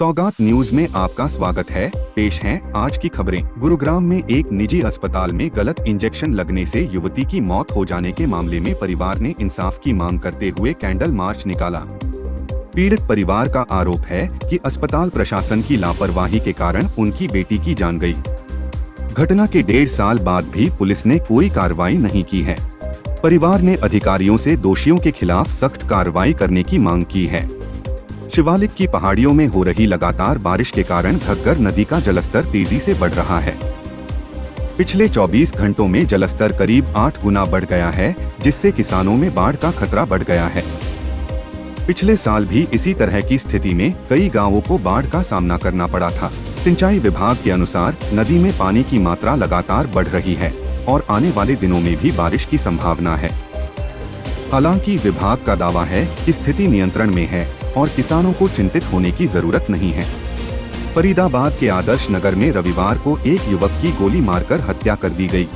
सौगात न्यूज में आपका स्वागत है। पेश हैं आज की खबरें। गुरुग्राम में एक निजी अस्पताल में गलत इंजेक्शन लगने से युवती की मौत हो जाने के मामले में परिवार ने इंसाफ की मांग करते हुए कैंडल मार्च निकाला। पीड़ित परिवार का आरोप है कि अस्पताल प्रशासन की लापरवाही के कारण उनकी बेटी की जान गई। घटना के 1.5 साल बाद भी पुलिस ने कोई कार्रवाई नहीं की है। परिवार ने अधिकारियों से दोषियों के खिलाफ सख्त कार्रवाई करने की मांग की है। शिवालिक की पहाड़ियों में हो रही लगातार बारिश के कारण घग्गर नदी का जलस्तर तेजी से बढ़ रहा है। पिछले 24 घंटों में जलस्तर करीब 8 गुना बढ़ गया है, जिससे किसानों में बाढ़ का खतरा बढ़ गया है। पिछले साल भी इसी तरह की स्थिति में कई गांवों को बाढ़ का सामना करना पड़ा था। सिंचाई विभाग के अनुसार नदी में पानी की मात्रा लगातार बढ़ रही है और आने वाले दिनों में भी बारिश की संभावना है। हालांकि विभाग का दावा है कि स्थिति नियंत्रण में है और किसानों को चिंतित होने की जरूरत नहीं है। फरीदाबाद के आदर्श नगर में रविवार को एक युवक की गोली मारकर हत्या कर दी गई।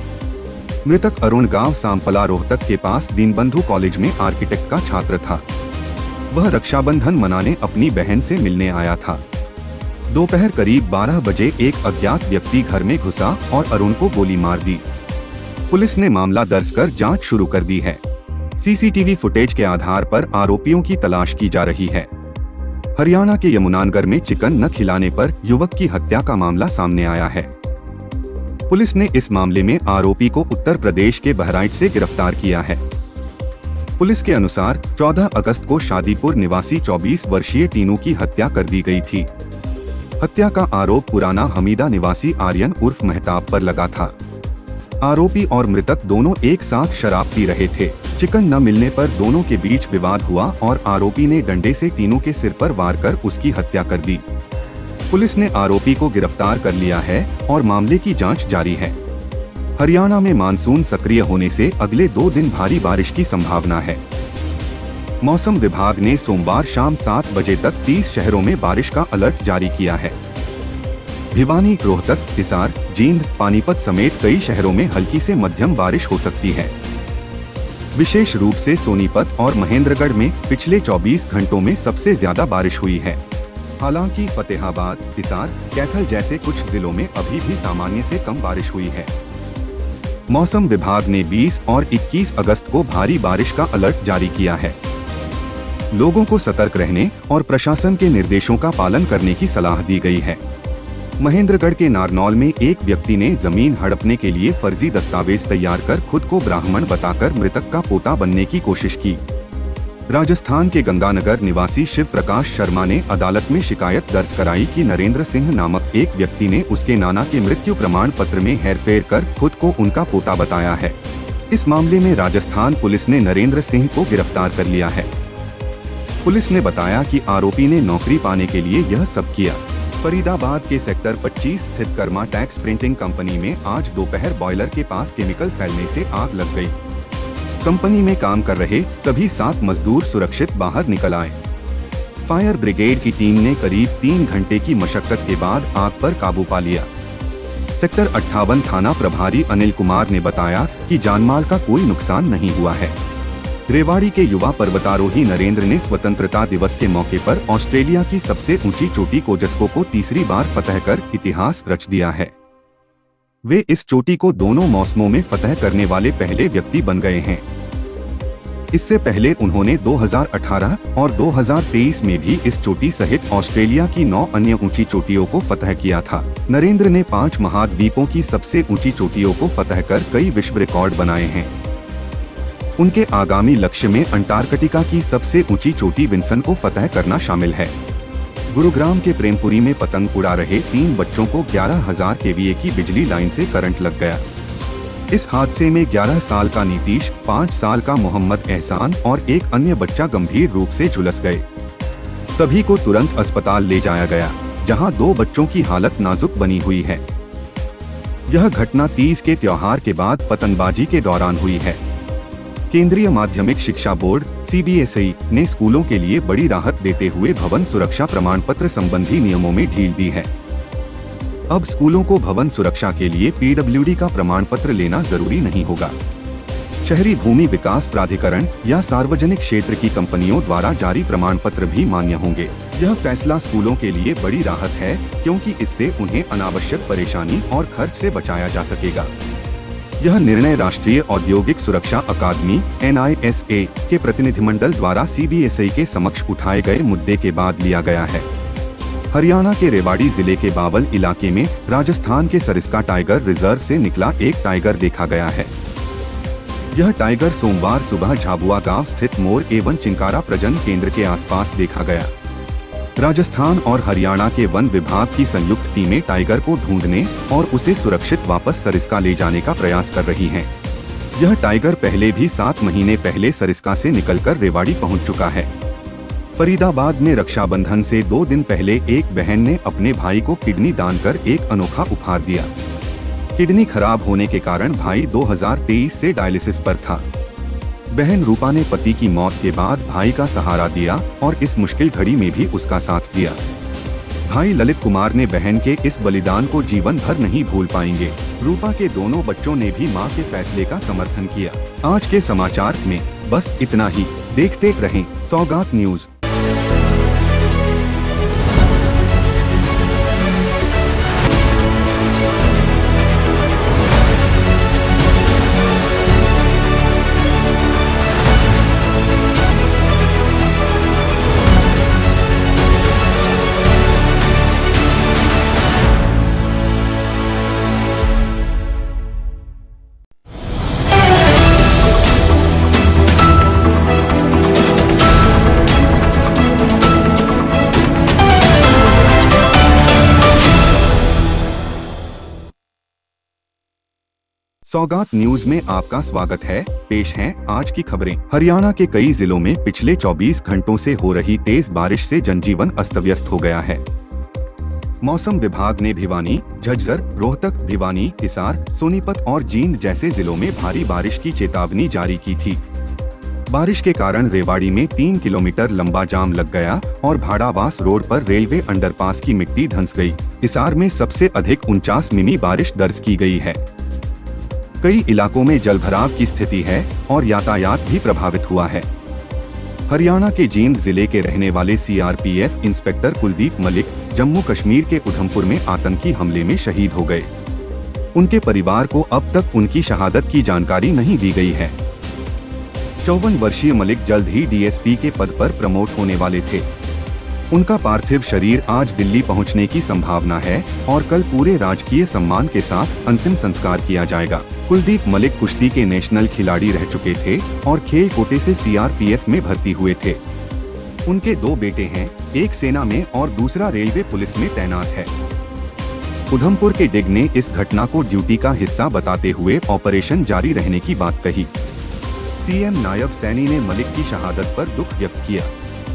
मृतक अरुण गांव सांपला रोहतक के पास दीनबंधु कॉलेज में आर्किटेक्ट का छात्र था। वह रक्षाबंधन मनाने अपनी बहन से मिलने आया था। दोपहर करीब 12 बजे एक अज्ञात व्यक्ति घर में घुसा और अरुण को गोली मार दी। पुलिस ने मामला दर्ज कर जांच शुरू कर दी है। सीसीटीवी फुटेज के आधार पर आरोपियों की तलाश की जा रही है। हरियाणा के यमुनानगर में चिकन न खिलाने पर युवक की हत्या का मामला सामने आया है। पुलिस ने इस मामले में आरोपी को उत्तर प्रदेश के बहराइच से गिरफ्तार किया है। पुलिस के अनुसार 14 अगस्त को शादीपुर निवासी 24 वर्षीय टीनू की हत्या कर दी गई थी। हत्या का आरोप पुराना हमीदा निवासी आर्यन उर्फ मेहताब पर लगा था। आरोपी और मृतक दोनों एक साथ शराब पी रहे थे। चिकन न मिलने पर दोनों के बीच विवाद हुआ और आरोपी ने डंडे से टीनू के सिर पर वार कर उसकी हत्या कर दी। पुलिस ने आरोपी को गिरफ्तार कर लिया है और मामले की जांच जारी है। हरियाणा में मानसून सक्रिय होने से अगले 2 दिन भारी बारिश की संभावना है। मौसम विभाग ने सोमवार शाम 7 बजे तक 30 शहरों में बारिश का अलर्ट जारी किया है। भिवानी, रोहतक, हिसार, जींद, पानीपत समेत कई शहरों में हल्की से मध्यम बारिश हो सकती है। विशेष रूप से सोनीपत और महेंद्रगढ़ में पिछले 24 घंटों में सबसे ज्यादा बारिश हुई है। हालांकि फतेहाबाद, हिसार, कैथल जैसे कुछ जिलों में अभी भी सामान्य से कम बारिश हुई है। मौसम विभाग ने 20 और 21 अगस्त को भारी बारिश का अलर्ट जारी किया है। लोगों को सतर्क रहने और प्रशासन के निर्देशों का पालन करने की सलाह दी गई है। महेंद्रगढ़ के नारनौल में एक व्यक्ति ने जमीन हड़पने के लिए फर्जी दस्तावेज तैयार कर खुद को ब्राह्मण बताकर मृतक का पोता बनने की कोशिश की। राजस्थान के गंगानगर निवासी शिव प्रकाश शर्मा ने अदालत में शिकायत दर्ज कराई कि नरेंद्र सिंह नामक एक व्यक्ति ने उसके नाना के मृत्यु प्रमाण पत्र में हेरफेर कर खुद को उनका पोता बताया है। इस मामले में राजस्थान पुलिस ने नरेंद्र सिंह को गिरफ्तार कर लिया है। पुलिस ने बताया कि आरोपी ने नौकरी पाने के लिए यह सब किया। फरीदाबाद के सेक्टर 25 स्थित कर्मा टैक्स प्रिंटिंग कंपनी में आज दोपहर बॉयलर के पास केमिकल फैलने से आग लग गई। कंपनी में काम कर रहे सभी 7 मजदूर सुरक्षित बाहर निकल आए। फायर ब्रिगेड की टीम ने करीब 3 घंटे की मशक्कत के बाद आग पर काबू पा लिया। सेक्टर 58 थाना प्रभारी अनिल कुमार ने बताया कि जानमाल का कोई नुकसान नहीं हुआ है। रेवाड़ी के युवा पर्वतारोही नरेंद्र ने स्वतंत्रता दिवस के मौके पर ऑस्ट्रेलिया की सबसे ऊंची चोटी कोजस्को को तीसरी बार फतह कर इतिहास रच दिया है। वे इस चोटी को दोनों मौसमों में फतह करने वाले पहले व्यक्ति बन गए हैं। इससे पहले उन्होंने 2018 और 2023 में भी इस चोटी सहित ऑस्ट्रेलिया की 9 अन्य ऊंची चोटियों को फतह किया था। नरेंद्र ने 5 महाद्वीपों की सबसे ऊंची चोटियों को फतह कर कई विश्व रिकॉर्ड बनाए हैं। उनके आगामी लक्ष्य में अंटार्कटिका की सबसे ऊंची चोटी विंसन को फतह करना शामिल है। गुरुग्राम के प्रेमपुरी में पतंग उड़ा रहे 3 बच्चों को 11,000 केवीए की बिजली लाइन से करंट लग गया। इस हादसे में 11 साल का नीतीश, 5 साल का मोहम्मद एहसान और एक अन्य बच्चा गंभीर रूप से झुलस गए। सभी को तुरंत अस्पताल ले जाया गया, जहां 2 बच्चों की हालत नाजुक बनी हुई है। यह घटना तीज के त्योहार के बाद पतंगबाजी के दौरान हुई है। केंद्रीय माध्यमिक शिक्षा बोर्ड (CBSE) ने स्कूलों के लिए बड़ी राहत देते हुए भवन सुरक्षा प्रमाण पत्र संबंधी नियमों में ढील दी है। अब स्कूलों को भवन सुरक्षा के लिए PWD का प्रमाण पत्र लेना जरूरी नहीं होगा। शहरी भूमि विकास प्राधिकरण या सार्वजनिक क्षेत्र की कंपनियों द्वारा जारी प्रमाण पत्र भी मान्य होंगे। यह फैसला स्कूलों के लिए बड़ी राहत है, क्योंकि इससे उन्हें अनावश्यक परेशानी और खर्च से बचाया जा सकेगा। यह निर्णय राष्ट्रीय औद्योगिक सुरक्षा अकादमी (NISA) के प्रतिनिधिमंडल द्वारा CBSI के समक्ष उठाए गए मुद्दे के बाद लिया गया है। हरियाणा के रेवाड़ी जिले के बावल इलाके में राजस्थान के सरिस्का टाइगर रिजर्व से निकला एक टाइगर देखा गया है। यह टाइगर सोमवार सुबह झाबुआ गांव स्थित मोर एवं चिंकारा प्रजनन केंद्र के आसपास देखा गया। राजस्थान और हरियाणा के वन विभाग की संयुक्त टीमें टाइगर को ढूंढने और उसे सुरक्षित वापस सरिस्का ले जाने का प्रयास कर रही हैं। यह टाइगर पहले भी 7 महीने पहले सरिस्का से निकलकर रेवाड़ी पहुंच चुका है। फरीदाबाद में रक्षाबंधन से 2 दिन पहले एक बहन ने अपने भाई को किडनी दान कर एक अनोखा उपहार दिया। किडनी खराब होने के कारण भाई 2023 से डायलिसिस पर था। बहन रूपा ने पति की मौत के बाद भाई का सहारा दिया और इस मुश्किल घड़ी में भी उसका साथ दिया। भाई ललित कुमार ने बहन के इस बलिदान को जीवन भर नहीं भूल पाएंगे। रूपा के दोनों बच्चों ने भी मां के फैसले का समर्थन किया। आज के समाचार में बस इतना ही। देखते रहें सौगात न्यूज। सौगात न्यूज में आपका स्वागत है। पेश हैं आज की खबरें। हरियाणा के कई जिलों में पिछले 24 घंटों से हो रही तेज बारिश से जनजीवन अस्त व्यस्त हो गया है। मौसम विभाग ने भिवानी, झज्जर, रोहतक, भिवानी, हिसार, सोनीपत और जींद जैसे जिलों में भारी बारिश की चेतावनी जारी की थी। बारिश के कारण रेवाड़ी में 3 किलोमीटर लंबा जाम लग गया और भाड़ावास रोड पर रेलवे अंडरपास की मिट्टी धंस गई। हिसार में सबसे अधिक 49 मिमी बारिश दर्ज की गई है। कई इलाकों में जलभराव की स्थिति है और यातायात भी प्रभावित हुआ है। हरियाणा के जींद जिले के रहने वाले CRPF इंस्पेक्टर कुलदीप मलिक जम्मू कश्मीर के उधमपुर में आतंकी हमले में शहीद हो गए। उनके परिवार को अब तक उनकी शहादत की जानकारी नहीं दी गई है। 54 वर्षीय मलिक जल्द ही DSP के पद पर प्रमोट होने वाले थे। उनका पार्थिव शरीर आज दिल्ली पहुंचने की संभावना है और कल पूरे राजकीय सम्मान के साथ अंतिम संस्कार किया जाएगा। कुलदीप मलिक कुश्ती के नेशनल खिलाड़ी रह चुके थे और खेल कोटे से CRPF में भर्ती हुए थे। उनके 2 बेटे हैं, एक सेना में और दूसरा रेलवे पुलिस में तैनात है। उधमपुर के डिग ने इस घटना को ड्यूटी का हिस्सा बताते हुए ऑपरेशन जारी रहने की बात कही। CM नायब सैनी ने मलिक की शहादत पर दुख व्यक्त किया।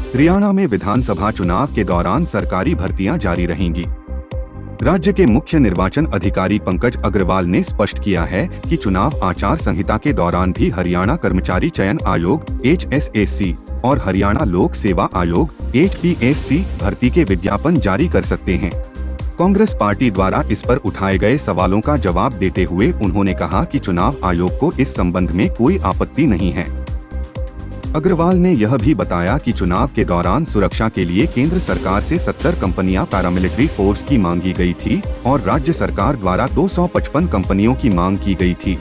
हरियाणा में विधानसभा चुनाव के दौरान सरकारी भर्तियां जारी रहेंगी। राज्य के मुख्य निर्वाचन अधिकारी पंकज अग्रवाल ने स्पष्ट किया है कि चुनाव आचार संहिता के दौरान भी हरियाणा कर्मचारी चयन आयोग HSAC और हरियाणा लोक सेवा आयोग HPSC भर्ती के विज्ञापन जारी कर सकते हैं। कांग्रेस पार्टी द्वारा इस पर उठाए गए सवालों का जवाब देते हुए उन्होंने कहा कि चुनाव आयोग को इस संबंध में कोई आपत्ति नहीं है। अग्रवाल ने यह भी बताया कि चुनाव के दौरान सुरक्षा के लिए केंद्र सरकार से 70 कंपनियां पैरामिलिट्री फोर्स की मांगी गई थी और राज्य सरकार द्वारा 255 कंपनियों की मांग की गई थी।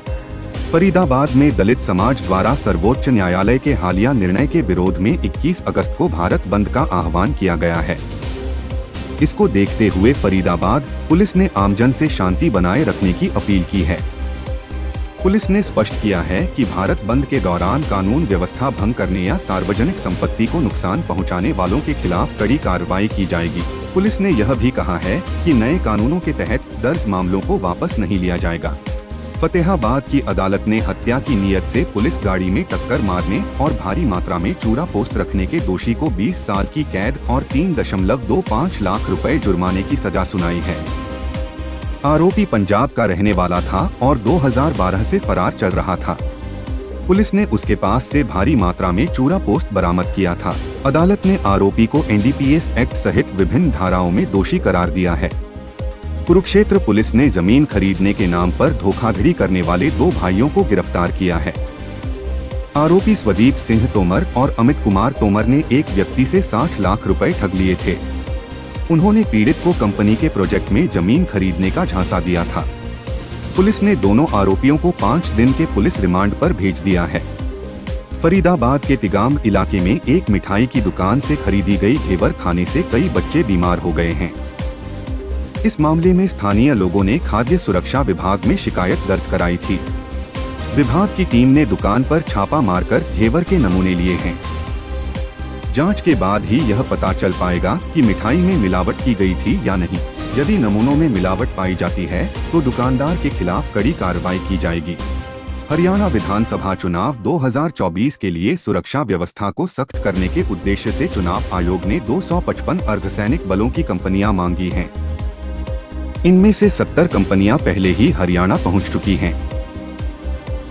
फरीदाबाद में दलित समाज द्वारा सर्वोच्च न्यायालय के हालिया निर्णय के विरोध में 21 अगस्त को भारत बंद का आह्वान किया गया है। इसको देखते हुए फरीदाबाद पुलिस ने आमजन से शांति बनाए रखने की अपील की है। पुलिस ने स्पष्ट किया है कि भारत बंद के दौरान कानून व्यवस्था भंग करने या सार्वजनिक संपत्ति को नुकसान पहुंचाने वालों के खिलाफ कड़ी कार्रवाई की जाएगी। पुलिस ने यह भी कहा है कि नए कानूनों के तहत दर्ज मामलों को वापस नहीं लिया जाएगा। फतेहाबाद की अदालत ने हत्या की नीयत से पुलिस गाड़ी में टक्कर मारने और भारी मात्रा में चूरा पोस्ट रखने के दोषी को 20 साल की कैद और 3.25 लाख रुपए जुर्माने की सजा सुनाई है। आरोपी पंजाब का रहने वाला था और 2012 से फरार चल रहा था। पुलिस ने उसके पास से भारी मात्रा में चूरा पोस्ट बरामद किया था। अदालत ने आरोपी को NDPS एक्ट सहित विभिन्न धाराओं में दोषी करार दिया है। कुरुक्षेत्र पुलिस ने जमीन खरीदने के नाम पर धोखाधड़ी करने वाले 2 भाइयों को गिरफ्तार किया है। आरोपी स्वदीप सिंह तोमर और अमित कुमार तोमर ने एक व्यक्ति से 60 लाख रुपए ठग लिए थे। उन्होंने पीड़ित को कंपनी के प्रोजेक्ट में जमीन खरीदने का झांसा दिया था। पुलिस ने दोनों आरोपियों को 5 दिन के पुलिस रिमांड पर भेज दिया है। फरीदाबाद के तिगाम इलाके में एक मिठाई की दुकान से खरीदी गई घेवर खाने से कई बच्चे बीमार हो गए हैं। इस मामले में स्थानीय लोगों ने खाद्य सुरक्षा विभाग में शिकायत दर्ज कराई थी। विभाग की टीम ने दुकान पर छापा मारकर घेवर के नमूने लिए हैं। जांच के बाद ही यह पता चल पाएगा कि मिठाई में मिलावट की गई थी या नहीं। यदि नमूनों में मिलावट पाई जाती है तो दुकानदार के खिलाफ कड़ी कार्रवाई की जाएगी। हरियाणा विधानसभा चुनाव 2024 के लिए सुरक्षा व्यवस्था को सख्त करने के उद्देश्य से चुनाव आयोग ने 255 अर्धसैनिक बलों की कंपनियां मांगी हैं। इनमें से 70 कंपनियां पहले ही हरियाणा पहुंच चुकी हैं।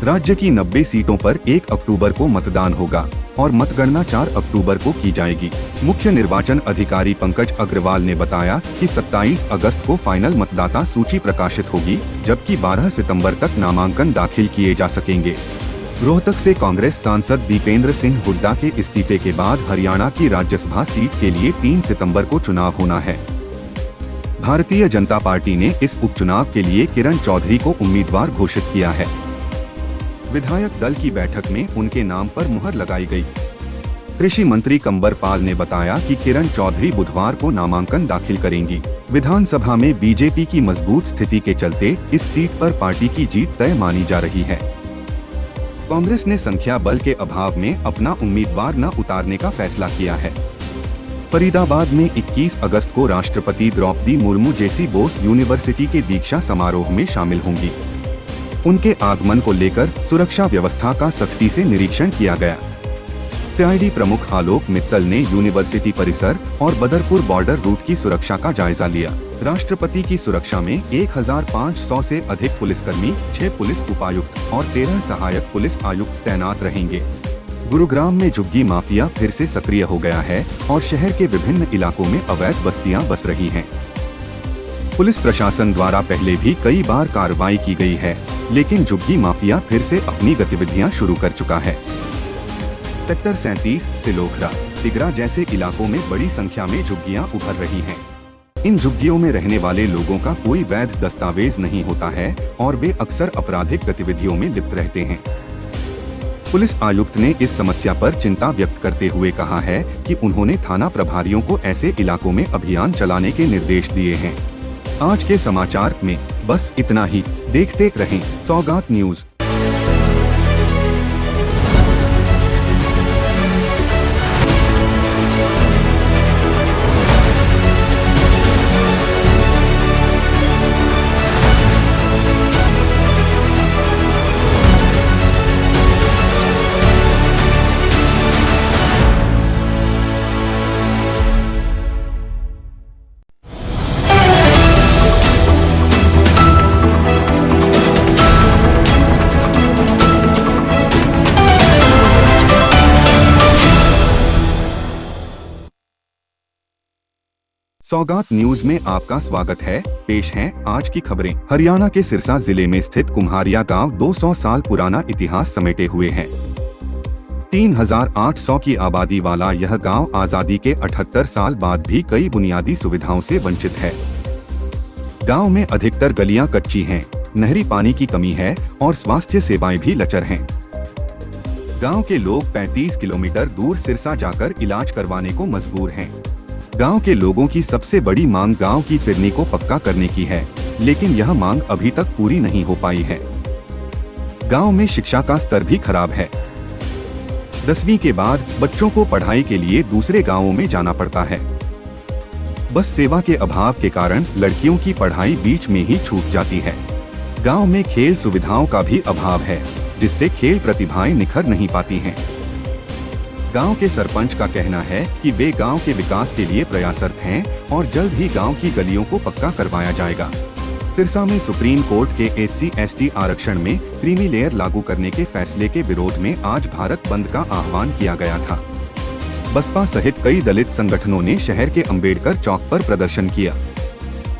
राज्य की 90 सीटों पर 1 अक्टूबर को मतदान होगा और मतगणना 4 अक्टूबर को की जाएगी। मुख्य निर्वाचन अधिकारी पंकज अग्रवाल ने बताया कि 27 अगस्त को फाइनल मतदाता सूची प्रकाशित होगी, जबकि 12 सितंबर तक नामांकन दाखिल किए जा सकेंगे। रोहतक से कांग्रेस सांसद दीपेंद्र सिंह हुड्डा के इस्तीफे के बाद हरियाणा की राज्यसभा सीट के लिए 3 सितंबर को चुनाव होना है। भारतीय जनता पार्टी ने इस उपचुनाव के लिए किरण चौधरी को उम्मीदवार घोषित किया है। विधायक दल की बैठक में उनके नाम पर मुहर लगाई गई। कृषि मंत्री कंवर पाल ने बताया कि किरण चौधरी बुधवार को नामांकन दाखिल करेंगी। विधानसभा में बीजेपी की मजबूत स्थिति के चलते इस सीट पर पार्टी की जीत तय मानी जा रही है। कांग्रेस ने संख्या बल के अभाव में अपना उम्मीदवार न उतारने का फैसला किया है। फरीदाबाद में 21 अगस्त को राष्ट्रपति द्रौपदी मुर्मू जेसी बोस यूनिवर्सिटी के दीक्षा समारोह में शामिल होंगी। उनके आगमन को लेकर सुरक्षा व्यवस्था का सख्ती से निरीक्षण किया गया। सीआईडी प्रमुख आलोक मित्तल ने यूनिवर्सिटी परिसर और बदरपुर बॉर्डर रूट की सुरक्षा का जायजा लिया। राष्ट्रपति की सुरक्षा में 1500 से अधिक पुलिसकर्मी, 6 पुलिस उपायुक्त और 13 सहायक पुलिस आयुक्त तैनात रहेंगे। गुरुग्राम में झुग्गी माफिया फिर से सक्रिय हो गया है और शहर के विभिन्न इलाकों में अवैध बस्तियां बस रही हैं। पुलिस प्रशासन द्वारा पहले भी कई बार कार्रवाई की गई है, लेकिन झुग्गी माफिया फिर से अपनी गतिविधियां शुरू कर चुका है। सेक्टर 37, सिलोखरा, तिगरा जैसे इलाकों में बड़ी संख्या में झुग्गियां उभर रही हैं। इन झुग्गियों में रहने वाले लोगों का कोई वैध दस्तावेज नहीं होता है और वे अक्सर आपराधिक गतिविधियों में लिप्त रहते हैं। पुलिस आयुक्त ने इस समस्या पर चिंता व्यक्त करते हुए कहा है कि उन्होंने थाना प्रभारियों को ऐसे इलाकों में अभियान चलाने के निर्देश दिए हैं। आज के समाचार में बस इतना ही। देखते रहें सौगात न्यूज। सौगात न्यूज में आपका स्वागत है। पेश हैं आज की खबरें। हरियाणा के सिरसा जिले में स्थित कुम्हारिया गांव 200 साल पुराना इतिहास समेटे हुए है। 3800 की आबादी वाला यह गांव आजादी के 78 साल बाद भी कई बुनियादी सुविधाओं से वंचित है। गांव में अधिकतर गलियां कच्ची हैं, नहरी पानी की कमी है और स्वास्थ्य सेवाएं भी लचर हैं। गांव के लोग 35 किलोमीटर दूर सिरसा जाकर इलाज करवाने को मजबूर हैं। गांव के लोगों की सबसे बड़ी मांग गांव की फिरनी को पक्का करने की है, लेकिन यह मांग अभी तक पूरी नहीं हो पाई है। गांव में शिक्षा का स्तर भी खराब है। 10वीं के बाद बच्चों को पढ़ाई के लिए दूसरे गांवों में जाना पड़ता है। बस सेवा के अभाव के कारण लड़कियों की पढ़ाई बीच में ही छूट जाती है। गांव में खेल सुविधाओं का भी अभाव है, जिससे खेल प्रतिभाएं निखर नहीं पाती हैं। गांव के सरपंच का कहना है कि वे गांव के विकास के लिए प्रयासरत हैं और जल्द ही गांव की गलियों को पक्का करवाया जाएगा। सिरसा में सुप्रीम कोर्ट के SC/ST आरक्षण में क्रीमी लेयर लागू करने के फैसले के विरोध में आज भारत बंद का आह्वान किया गया था। बसपा सहित कई दलित संगठनों ने शहर के अंबेडकर चौक पर प्रदर्शन किया।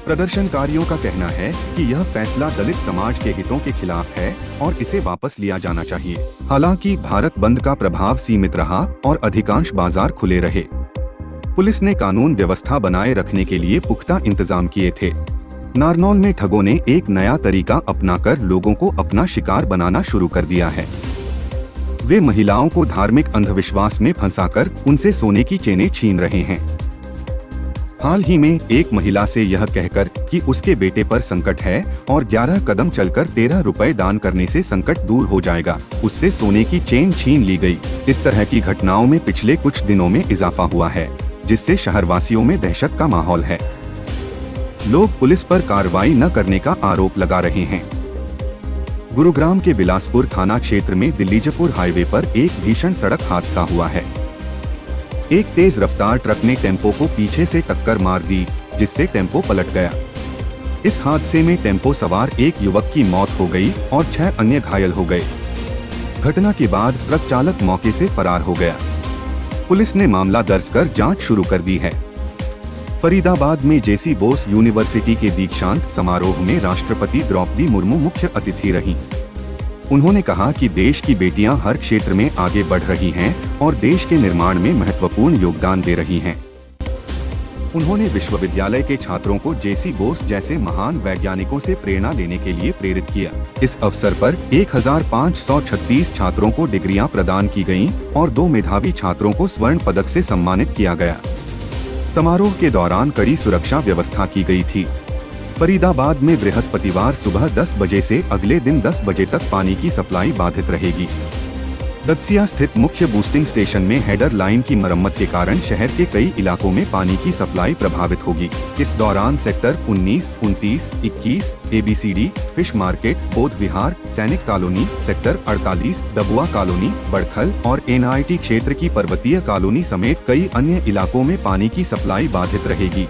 प्रदर्शनकारियों का कहना है कि यह फैसला दलित समाज के हितों के खिलाफ है और इसे वापस लिया जाना चाहिए। हालांकि भारत बंद का प्रभाव सीमित रहा और अधिकांश बाजार खुले रहे। पुलिस ने कानून व्यवस्था बनाए रखने के लिए पुख्ता इंतजाम किए थे। नारनौल में ठगों ने एक नया तरीका अपनाकर लोगों को अपना शिकार बनाना शुरू कर दिया है। वे महिलाओं को धार्मिक अंधविश्वास में फंसाकर उनसे सोने की चेनें छीन रहे हैं। हाल ही में एक महिला से यह कहकर कि उसके बेटे पर संकट है और 11 कदम चलकर 13 रुपए दान करने से संकट दूर हो जाएगा, उससे सोने की चेन छीन ली गई। इस तरह की घटनाओं में पिछले कुछ दिनों में इजाफा हुआ है, जिससे शहरवासियों में दहशत का माहौल है। लोग पुलिस पर कार्रवाई न करने का आरोप लगा रहे हैं। गुरुग्राम के बिलासपुर थाना क्षेत्र में दिल्ली-जयपुर हाईवे पर एक भीषण सड़क हादसा हुआ है। एक तेज रफ्तार ट्रक ने टेम्पो को पीछे से टक्कर मार दी, जिससे टेम्पो पलट गया। इस हादसे में टेम्पो सवार एक युवक की मौत हो गई और 6 अन्य घायल हो गए। घटना के बाद ट्रक चालक मौके से फरार हो गया। पुलिस ने मामला दर्ज कर जांच शुरू कर दी है। फरीदाबाद में जेसी बोस यूनिवर्सिटी के दीक्षांत समारोह में राष्ट्रपति द्रौपदी मुर्मू मुख्य अतिथि रहीं। उन्होंने कहा कि देश की बेटियां हर क्षेत्र में आगे बढ़ रही हैं और देश के निर्माण में महत्वपूर्ण योगदान दे रही हैं। उन्होंने विश्वविद्यालय के छात्रों को जेसी बोस जैसे महान वैज्ञानिकों से प्रेरणा लेने के लिए प्रेरित किया। इस अवसर पर 1536 छात्रों को डिग्रियां प्रदान की गईं और 2 मेधावी छात्रों को स्वर्ण पदक से सम्मानित किया गया। समारोह के दौरान कड़ी सुरक्षा व्यवस्था की गई थी। फरीदाबाद में बृहस्पतिवार सुबह 10 बजे से अगले दिन 10 बजे तक पानी की सप्लाई बाधित रहेगी। दत्सिया स्थित मुख्य बूस्टिंग स्टेशन में हेडर लाइन की मरम्मत के कारण शहर के कई इलाकों में पानी की सप्लाई प्रभावित होगी। इस दौरान सेक्टर 19, 29, 21, ABCD, फिश मार्केट, बौद्ध विहार, सैनिक colony, sector 48, Dabua colony, Badkhal और NIT क्षेत्र की पर्वतीय कॉलोनी समेत कई अन्य इलाकों में पानी की सप्लाई बाधित रहेगी।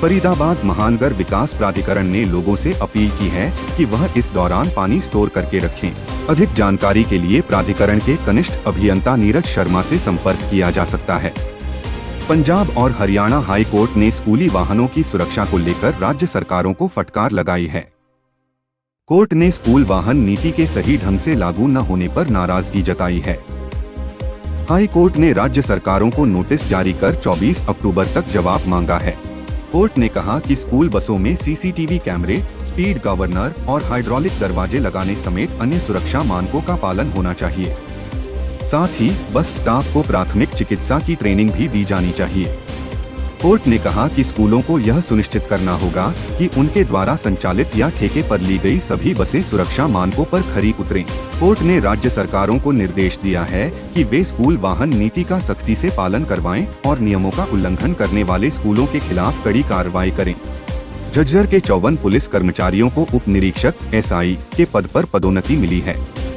फरीदाबाद महानगर विकास प्राधिकरण ने लोगों से अपील की है कि वह इस दौरान पानी स्टोर करके रखें। अधिक जानकारी के लिए प्राधिकरण के कनिष्ठ अभियंता नीरज शर्मा से संपर्क किया जा सकता है। पंजाब और हरियाणा हाई कोर्ट ने स्कूली वाहनों की सुरक्षा को लेकर राज्य सरकारों को फटकार लगाई है। कोर्ट ने स्कूल वाहन नीति के सही ढंग से लागू न होने पर नाराजगी जताई है। हाई कोर्ट ने राज्य सरकारों को नोटिस जारी कर 24 अक्टूबर तक जवाब मांगा है। कोर्ट ने कहा कि स्कूल बसों में CCTV कैमरे, स्पीड गवर्नर और हाइड्रोलिक दरवाजे लगाने समेत अन्य सुरक्षा मानकों का पालन होना चाहिए। साथ ही बस स्टाफ को प्राथमिक चिकित्सा की ट्रेनिंग भी दी जानी चाहिए। कोर्ट ने कहा कि स्कूलों को यह सुनिश्चित करना होगा कि उनके द्वारा संचालित या ठेके पर ली गई सभी बसें सुरक्षा मानकों पर खरी उतरें। कोर्ट ने राज्य सरकारों को निर्देश दिया है कि वे स्कूल वाहन नीति का सख्ती से पालन करवाएं और नियमों का उल्लंघन करने वाले स्कूलों के खिलाफ कड़ी कार्रवाई करें। झज्जर के 54 पुलिस कर्मचारियों को उप निरीक्षक SI के पद पर पदोन्नति मिली है।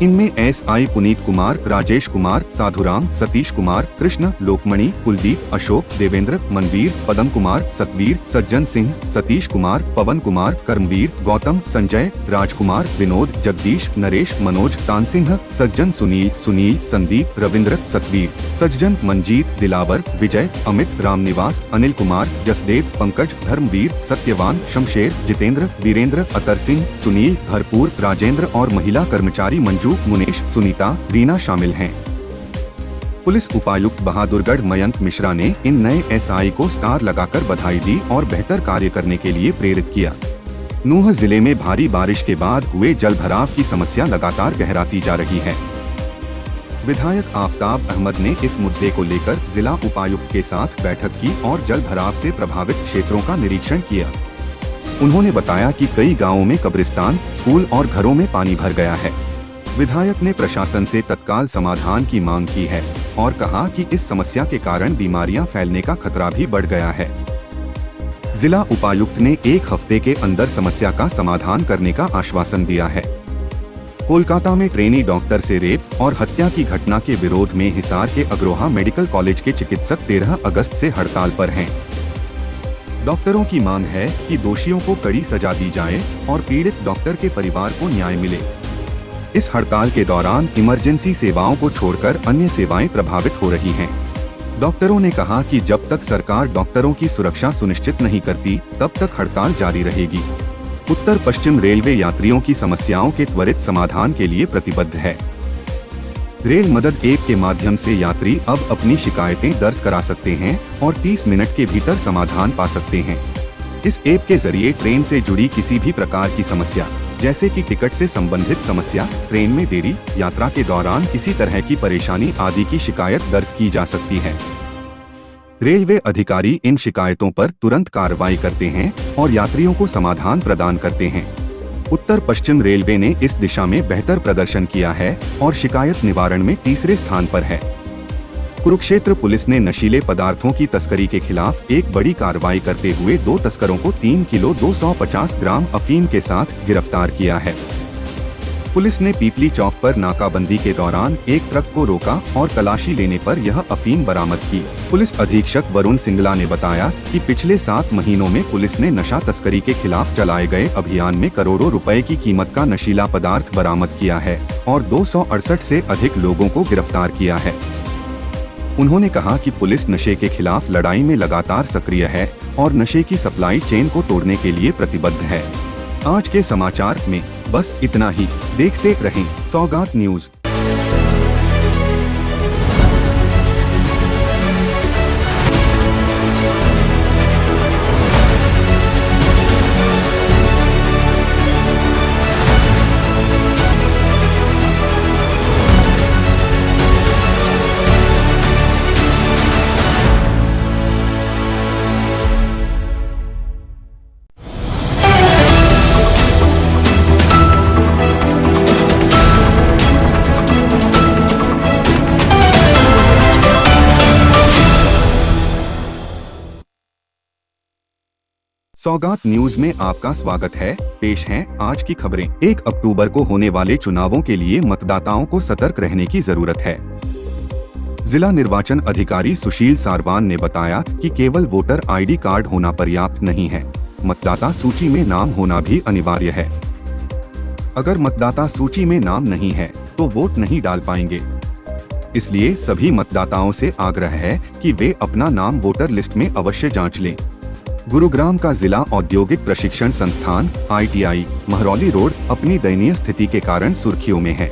इनमें SI पुनीत कुमार, राजेश कुमार, साधुराम, सतीश कुमार, कृष्ण, लोकमणि, कुलदीप, अशोक, देवेंद्र, मनवीर, पदम कुमार, सतवीर, सज्जन सिंह, सतीश कुमार, पवन कुमार, कर्मवीर, गौतम, संजय, राजकुमार, विनोद, जगदीश, नरेश, मनोज, तानसिंह, सज्जन, सुनील, संदीप, रविंद्र, सतवीर, सज्जन, मंजीत, दिलावर, विजय, अमित, रामनिवास, अनिल कुमार, जसदेव, पंकज, धर्मवीर, सत्यवान, शमशेर, जितेंद्र, वीरेंद्र, अतर सिंह, सुनील, भरपूर, राजेंद्र और महिला कर्मचारी मंजू, मुनेश, सुनीता, रीना शामिल हैं। पुलिस उपायुक्त बहादुरगढ़ मयंक मिश्रा ने इन नए SI को स्टार लगाकर बधाई दी और बेहतर कार्य करने के लिए प्रेरित किया। नूंह जिले में भारी बारिश के बाद हुए जलभराव की समस्या लगातार गहराती जा रही है। विधायक आफताब अहमद ने इस मुद्दे को लेकर जिला उपायुक्त के साथ बैठक की और जलभराव से प्रभावित क्षेत्रों का निरीक्षण किया। उन्होंने बताया कि कई गाँवों में कब्रिस्तान, स्कूल और घरों में पानी भर गया है। विधायक ने प्रशासन से तत्काल समाधान की मांग की है और कहा कि इस समस्या के कारण बीमारियां फैलने का खतरा भी बढ़ गया है। जिला उपायुक्त ने 1 हफ्ते के अंदर समस्या का समाधान करने का आश्वासन दिया है। कोलकाता में ट्रेनी डॉक्टर से रेप और हत्या की घटना के विरोध में हिसार के अग्रोहा मेडिकल कॉलेज के चिकित्सक 13 अगस्त से हड़ताल पर हैं। डॉक्टरों की मांग है कि दोषियों को कड़ी सजा दी जाए और पीड़ित डॉक्टर के परिवार को न्याय मिले। इस हड़ताल के दौरान इमरजेंसी सेवाओं को छोड़कर अन्य सेवाएं प्रभावित हो रही हैं। डॉक्टरों ने कहा कि जब तक सरकार डॉक्टरों की सुरक्षा सुनिश्चित नहीं करती, तब तक हड़ताल जारी रहेगी। उत्तर पश्चिम रेलवे यात्रियों की समस्याओं के त्वरित समाधान के लिए प्रतिबद्ध है। रेल मदद ऐप के माध्यम से यात्री अब अपनी शिकायतें दर्ज करा सकते हैं और 30 मिनट के भीतर समाधान पा सकते हैं। इस ऐप के जरिए ट्रेन से जुड़ी किसी भी प्रकार की समस्या, जैसे कि टिकट से संबंधित समस्या, ट्रेन में देरी, यात्रा के दौरान किसी तरह की परेशानी आदि की शिकायत दर्ज की जा सकती है। रेलवे अधिकारी इन शिकायतों पर तुरंत कार्रवाई करते हैं और यात्रियों को समाधान प्रदान करते हैं। उत्तर पश्चिम रेलवे ने इस दिशा में बेहतर प्रदर्शन किया है और शिकायत निवारण में तीसरे स्थान पर है। कुरुक्षेत्र पुलिस ने नशीले पदार्थों की तस्करी के खिलाफ एक बड़ी कार्रवाई करते हुए 2 तस्करों को 3 किलो 250 ग्राम अफीम के साथ गिरफ्तार किया है। पुलिस ने पीपली चौक पर नाकाबंदी के दौरान एक ट्रक को रोका और तलाशी लेने पर यह अफीम बरामद की। पुलिस अधीक्षक वरुण सिंगला ने बताया कि पिछले 7 महीनों में पुलिस ने नशा तस्करी के खिलाफ चलाए गए अभियान में करोड़ों रुपए की कीमत का नशीला पदार्थ बरामद किया है और 268 से अधिक लोगों को गिरफ्तार किया है। उन्होंने कहा कि पुलिस नशे के खिलाफ लड़ाई में लगातार सक्रिय है और नशे की सप्लाई चेन को तोड़ने के लिए प्रतिबद्ध है। आज के समाचार में बस इतना ही। देखते रहें सौगात न्यूज। सौगात न्यूज में आपका स्वागत है। पेश हैं आज की खबरें। 1 अक्टूबर को होने वाले चुनावों के लिए मतदाताओं को सतर्क रहने की जरूरत है। जिला निर्वाचन अधिकारी सुशील सारवान ने बताया कि केवल वोटर आईडी कार्ड होना पर्याप्त नहीं है, मतदाता सूची में नाम होना भी अनिवार्य है। अगर मतदाता सूची में नाम नहीं है तो वोट नहीं डाल पाएंगे। इसलिए सभी मतदाताओं से आग्रह है कि वे अपना नाम वोटर लिस्ट में अवश्य जांच लें। गुरुग्राम का जिला औद्योगिक प्रशिक्षण संस्थान ITI महरौली रोड अपनी दयनीय स्थिति के कारण सुर्खियों में है।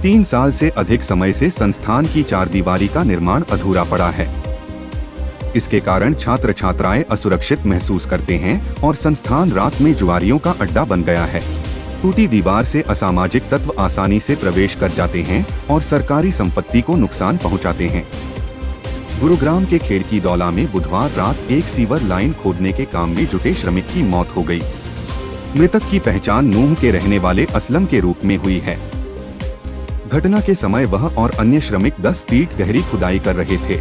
3 साल से अधिक समय से संस्थान की 4 दीवारी का निर्माण अधूरा पड़ा है। इसके कारण छात्र छात्राएं असुरक्षित महसूस करते हैं और संस्थान रात में जुआरियों का अड्डा बन गया है। टूटी दीवार से असामाजिक तत्व आसानी से प्रवेश कर जाते हैं और सरकारी संपत्ति को नुकसान पहुंचाते हैं। गुरुग्राम के खेड़की दौला में बुधवार रात एक सीवर लाइन खोदने के काम में जुटे श्रमिक की मौत हो गई। मृतक की पहचान नूह के रहने वाले असलम के रूप में हुई है। घटना के समय वह और अन्य श्रमिक 10 फीट गहरी खुदाई कर रहे थे।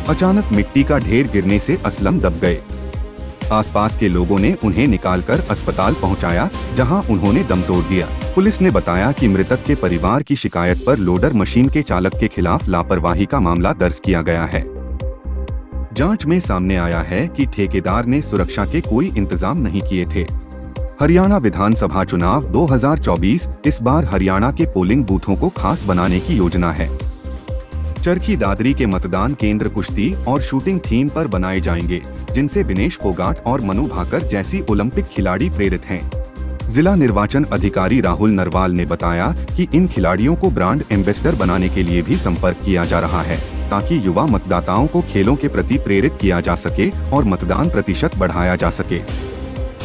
अचानक मिट्टी का ढेर गिरने से असलम दब गए। आसपास के लोगों ने उन्हें निकालकर अस्पताल पहुंचाया, जहां उन्होंने दम तोड़ दिया। पुलिस ने बताया कि मृतक के परिवार की शिकायत पर लोडर मशीन के चालक के खिलाफ लापरवाही का मामला दर्ज किया गया है। जांच में सामने आया है कि ठेकेदार ने सुरक्षा के कोई इंतजाम नहीं किए थे। हरियाणा विधानसभा चुनाव 2024 इस बार हरियाणा के पोलिंग बूथों को खास बनाने की योजना है। चरखी दादरी के मतदान केंद्र कुश्ती और शूटिंग थीम पर बनाए जाएंगे, जिनसे विनेश फोगाट और मनु भाकर जैसी ओलंपिक खिलाड़ी प्रेरित हैं। जिला निर्वाचन अधिकारी राहुल नरवाल ने बताया कि इन खिलाड़ियों को ब्रांड एम्बेसडर बनाने के लिए भी संपर्क किया जा रहा है, ताकि युवा मतदाताओं को खेलों के प्रति प्रेरित किया जा सके और मतदान प्रतिशत बढ़ाया जा सके।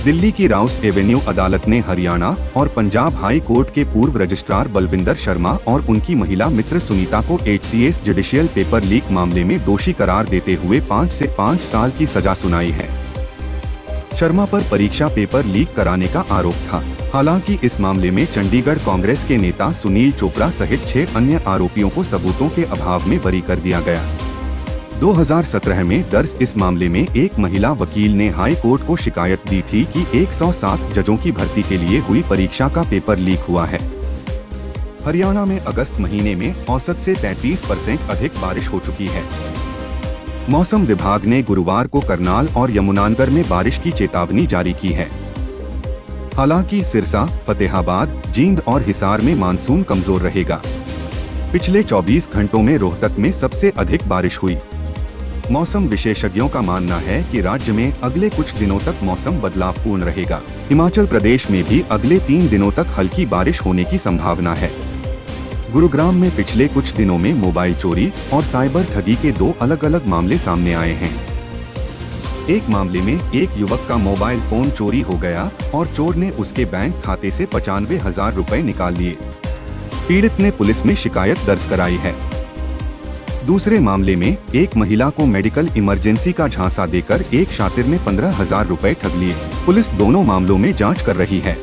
दिल्ली की राउस एवेन्यू अदालत ने हरियाणा और पंजाब हाई कोर्ट के पूर्व रजिस्ट्रार बलविंदर शर्मा और उनकी महिला मित्र सुनीता को HCS जुडिशियल पेपर लीक मामले में दोषी करार देते हुए 5 से 5 साल की सजा सुनाई है। शर्मा पर परीक्षा पेपर लीक कराने का आरोप था। हालांकि इस मामले में चंडीगढ़ कांग्रेस के नेता सुनील चोपड़ा सहित 6 अन्य आरोपियों को सबूतों के अभाव में बरी कर दिया गया। 2017 में दर्ज इस मामले में एक महिला वकील ने हाई कोर्ट को शिकायत दी थी कि 107 जजों की भर्ती के लिए हुई परीक्षा का पेपर लीक हुआ है। हरियाणा में अगस्त महीने में औसत से 33% अधिक बारिश हो चुकी है। मौसम विभाग ने गुरुवार को करनाल और यमुनानगर में बारिश की चेतावनी जारी की है। हालांकि सिरसा, फतेहाबाद, जींद और हिसार में मानसून कमजोर रहेगा। पिछले 24 घंटों में रोहतक में सबसे अधिक बारिश हुई। मौसम विशेषज्ञों का मानना है कि राज्य में अगले कुछ दिनों तक मौसम बदलावपूर्ण रहेगा। हिमाचल प्रदेश में भी अगले 3 दिनों तक हल्की बारिश होने की संभावना है। गुरुग्राम में पिछले कुछ दिनों में मोबाइल चोरी और साइबर ठगी के 2 अलग अलग मामले सामने आए हैं। एक मामले में एक युवक का मोबाइल फोन चोरी हो गया और चोर ने उसके बैंक खाते से 95,000 रुपए निकाल लिए। पीड़ित ने पुलिस में शिकायत दर्ज कराई है। दूसरे मामले में एक महिला को मेडिकल इमरजेंसी का झांसा देकर एक शातिर ने 15,000 रुपए ठग लिए। पुलिस दोनों मामलों में जांच कर रही है।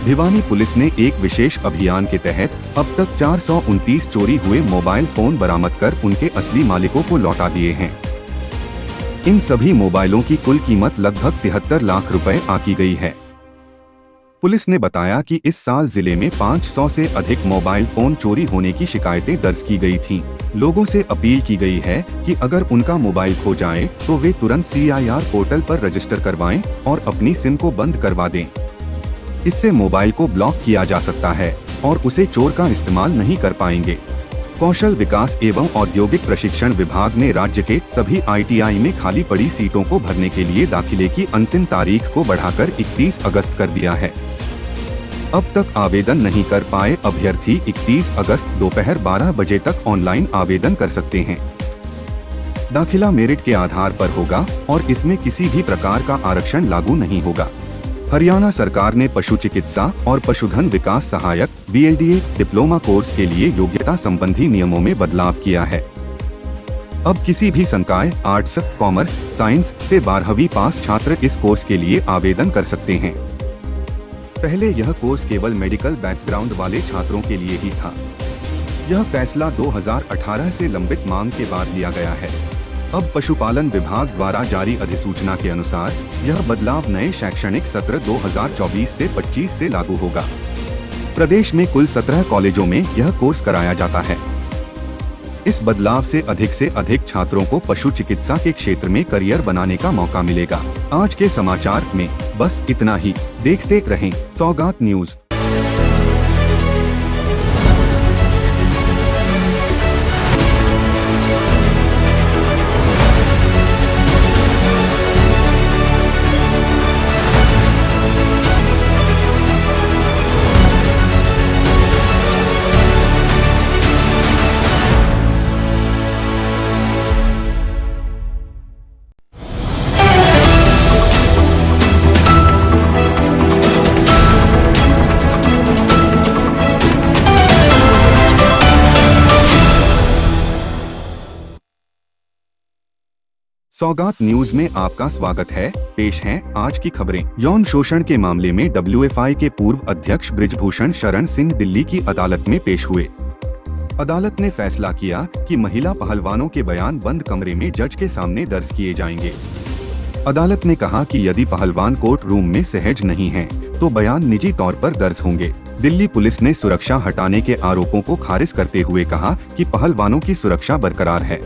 भिवानी पुलिस ने एक विशेष अभियान के तहत अब तक 429 चोरी हुए मोबाइल फोन बरामद कर उनके असली मालिकों को लौटा दिए हैं। इन सभी मोबाइलों की कुल कीमत लगभग 73 लाख रुपए आंकी गई है। पुलिस ने बताया कि इस साल जिले में 500 से अधिक मोबाइल फोन चोरी होने की शिकायतें दर्ज की गई थीं। लोगों से अपील की गई है कि अगर उनका मोबाइल खो जाए तो वे तुरंत CIR पोर्टल पर रजिस्टर करवाएं और अपनी सिम को बंद करवा दें। इससे मोबाइल को ब्लॉक किया जा सकता है और उसे चोर का इस्तेमाल नहीं कर पाएंगे। कौशल विकास एवं औद्योगिक प्रशिक्षण विभाग ने राज्य के सभी ITI में खाली पड़ी सीटों को भरने के लिए दाखिले की अंतिम तारीख को बढ़ाकर 31 अगस्त कर दिया है। अब तक आवेदन नहीं कर पाए अभ्यर्थी 31 अगस्त दोपहर 12 बजे तक ऑनलाइन आवेदन कर सकते हैं। दाखिला मेरिट के आधार पर होगा और इसमें किसी भी प्रकार का आरक्षण लागू नहीं होगा। हरियाणा सरकार ने पशु चिकित्सा और पशुधन विकास सहायक BLDA डिप्लोमा कोर्स के लिए योग्यता संबंधी नियमों में बदलाव किया है। अब किसी भी संकाय आर्ट्स, कॉमर्स, साइंस से 12वीं पास छात्र इस कोर्स के लिए आवेदन कर सकते हैं। पहले यह कोर्स केवल मेडिकल बैकग्राउंड वाले छात्रों के लिए ही था। यह फैसला 2018 से लंबित मांग के बाद लिया गया है। अब पशुपालन विभाग द्वारा जारी अधिसूचना के अनुसार यह बदलाव नए शैक्षणिक सत्र 2024 से 25 से लागू होगा। प्रदेश में कुल 17 कॉलेजों में यह कोर्स कराया जाता है। इस बदलाव से अधिक छात्रों को पशु चिकित्सा के क्षेत्र में करियर बनाने का मौका मिलेगा। आज के समाचार में बस इतना ही। देखते रहें सौगात न्यूज। सौगात न्यूज में आपका स्वागत है। पेश हैं आज की खबरें। यौन शोषण के मामले में WFI के पूर्व अध्यक्ष बृजभूषण शरण सिंह दिल्ली की अदालत में पेश हुए। अदालत ने फैसला किया कि महिला पहलवानों के बयान बंद कमरे में जज के सामने दर्ज किए जाएंगे। अदालत ने कहा कि यदि पहलवान कोर्ट रूम में सहज नहीं हैं, तो बयान निजी तौर पर दर्ज होंगे। दिल्ली पुलिस ने सुरक्षा हटाने के आरोपों को खारिज करते हुए कहा कि पहलवानों की सुरक्षा बरकरार है।